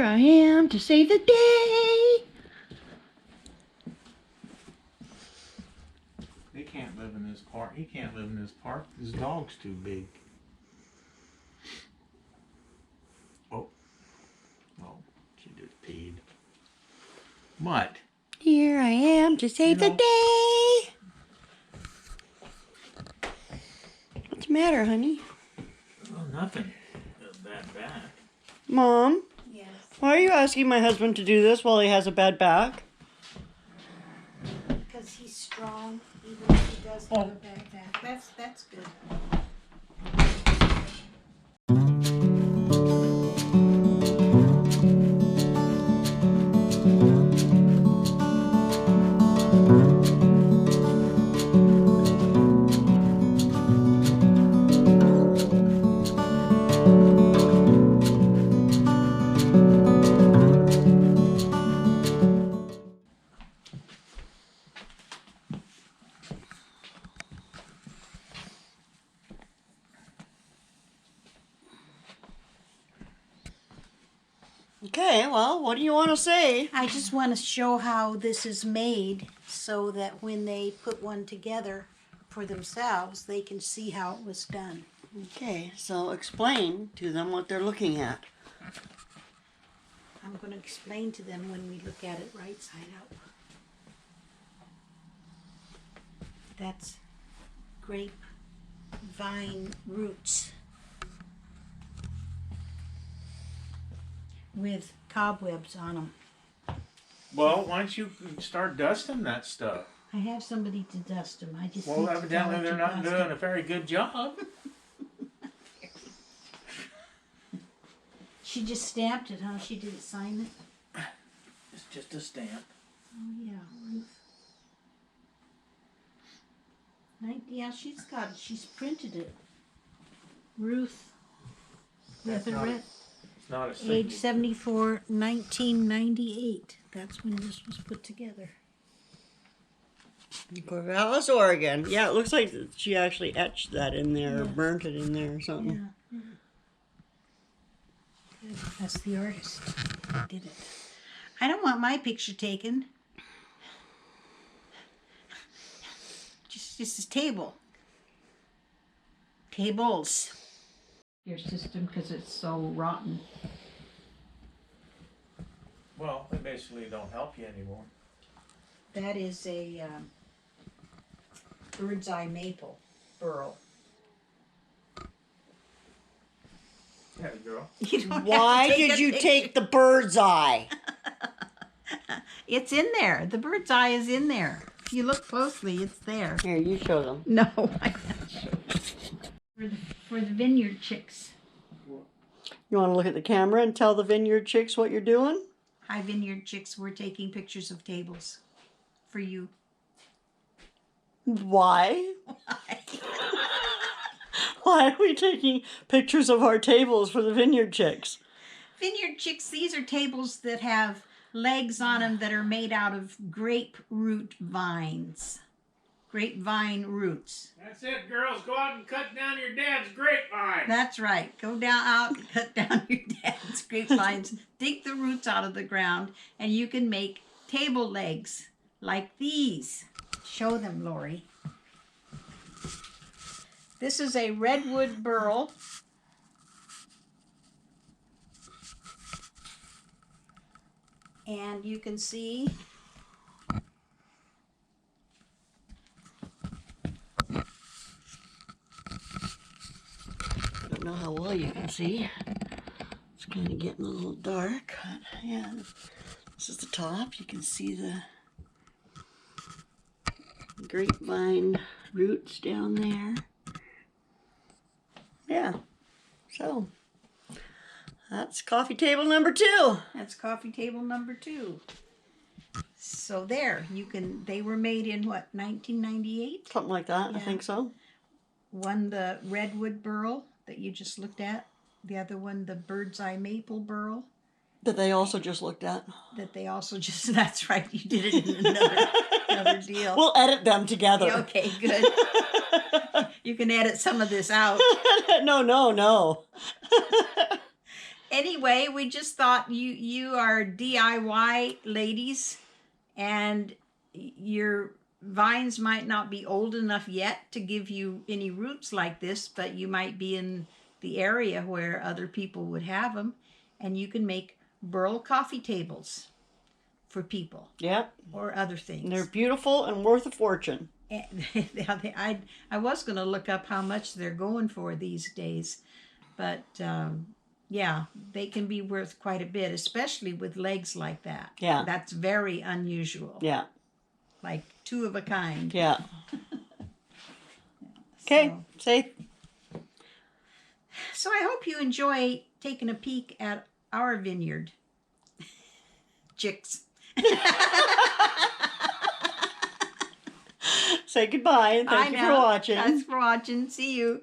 Here I am to save the day. They can't live in this park. He can't live in this park. His dog's too big. Oh. Oh, she just peed. What? Here I am to save the day. What's the matter, honey? Oh, nothing. Bad back. Mom? Yes. Why are you asking my husband to do this while he has a bad back? Because he's strong, even if he does have a bad back. That's good. Okay, well, what do you want to say? I just want to show how this is made so that when they put one together for themselves, they can see how it was done. Okay, so explain to them what they're looking at. I'm going to explain to them when we look at it right side up. That's grapevine roots with cobwebs on them. Well, why don't you start dusting that stuff? I have somebody to dust them. I just Well, need to evidently tell her they're to not dust doing them. a very good job. She just stamped it, huh? She didn't sign it. It's just a stamp. Oh yeah, Ruth. Yeah, she's got it. She's printed it. Ruth. That's With a not red. It's not a Age signature. 74, 1998. That's when this was put together. Corvallis, Oregon. Yeah, it looks like she actually etched that in there, or Yeah. burnt it in there or something. Yeah. Good. That's the artist who did it. I don't want my picture taken. Just a table. Tables. Your system because it's so rotten. Well, they basically don't help you anymore. That is a bird's eye maple, Burl. Yeah, girl. You don't have to Why take did a you picture. take the bird's eye? It's in there. The bird's eye is in there. If you look closely, it's there. Here, you show them. No, I can't show you. For the vineyard chicks. You want to look at the camera and tell the vineyard chicks what you're doing? Hi, vineyard chicks. We're taking pictures of tables for you. Why? Why are we taking pictures of our tables for the vineyard chicks? Vineyard chicks, these are tables that have legs on them that are made out of grape root vines. Grapevine roots. That's it, girls. Go out and cut down your dad's grapevine. That's right. Go down out and cut down your dad's grapevines. Dig the roots out of the ground and you can make table legs like these. Show them, Lorrie. This is a redwood burl. And you can see I don't know how well you can see. It's kind of getting a little dark. But yeah, this is the top. You can see the grapevine roots down there. Yeah, so that's coffee table number 2. that's coffee table number 2. So there, you can, they were made in what, 1998? Something like that, I Yeah. think so. One, the redwood burl that you just looked at. The other one, the bird's eye maple burl That they also just looked at. that they also just, that's right, you did it in another deal. We'll edit them together. Yeah, okay, good. You can edit some of this out. No. Anyway, we just thought you are DIY ladies, and your vines might not be old enough yet to give you any roots like this, but you might be in the area where other people would have them, and you can make Burl coffee tables for people Yep. or other things. They're beautiful and worth a fortune. And I was going to look up how much they're going for these days, but yeah, they can be worth quite a bit, especially with legs like that. Yeah. That's very unusual. Yeah. Like two of a kind. Yeah. Okay. Say. So I hope you enjoy taking a peek at our vineyard. Chicks. Say goodbye and thank you for watching. Thanks for watching. See you.